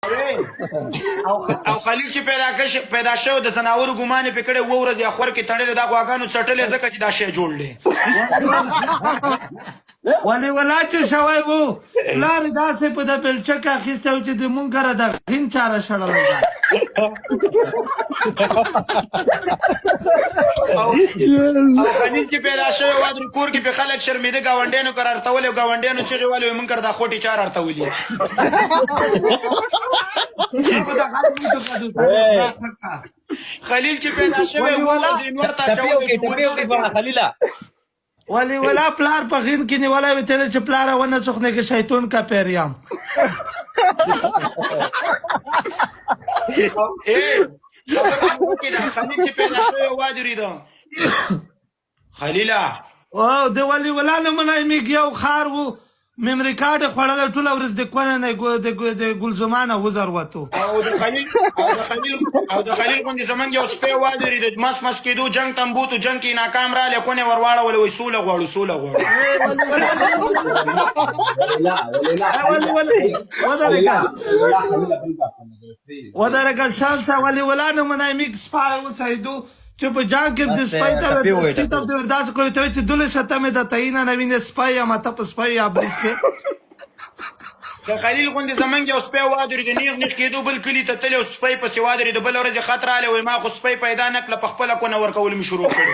او خلیل چې پیدا شو د زناورو ګمان په کړه و ورځ یا خور کې تړلې دا غواګانو چټلې ځکه چې دا شی جوړ دی ولی ولا چې شوی وو لار داسې په د بلچک اخیسته و چې د مونږ کره د غین چاره شړلی ده او خلیل چې پیدا شوی و د کور کې په خلک شرمېده ګاونډیانو کار ارتول او ګاونډیانو چغې والي مونږ کر دا خوټې چار ارتولي خلیل چې پیدا شوی و د انور تا خلیله ولی ولا پلار په غین کې نیولی وي تېره چې پلاره ونه څوخنې کې شیطون کا پیریام خلیل چې پیدا شوی و درېده خلیله او د ولی ولا نمونه میږ یو خار و ممري کارډ یې خوړلی ټوله ورځ د کونه نه د ګلزمانه وزر وتو او د خلیل غوندې زمونږ یو سپی ودرېد مس مس کېدو جنګ تنبوتو جنګ کې ناکام رالی کونې ور واړولې وایي سوله غواړو سوله غواړو ودرېږه شانسه ولی ولا نمونه میږ سپی وسایدو چې په جنګ کې د سپی ته داسې کوي ته وایي چې دولې شته مې د تعینه نه وینې سپی یم ته په سپی یا برید کې د خلیل غوندې زمونږ یو سپی ودرېد نیغ نیغ کېدو بل کلي ته تللی او سپی پسې ودرېد بله ورځ یې خط رالی وایي ما خو سپی پیدا نه کړله په خپله کونه ورکول مې شروع کړي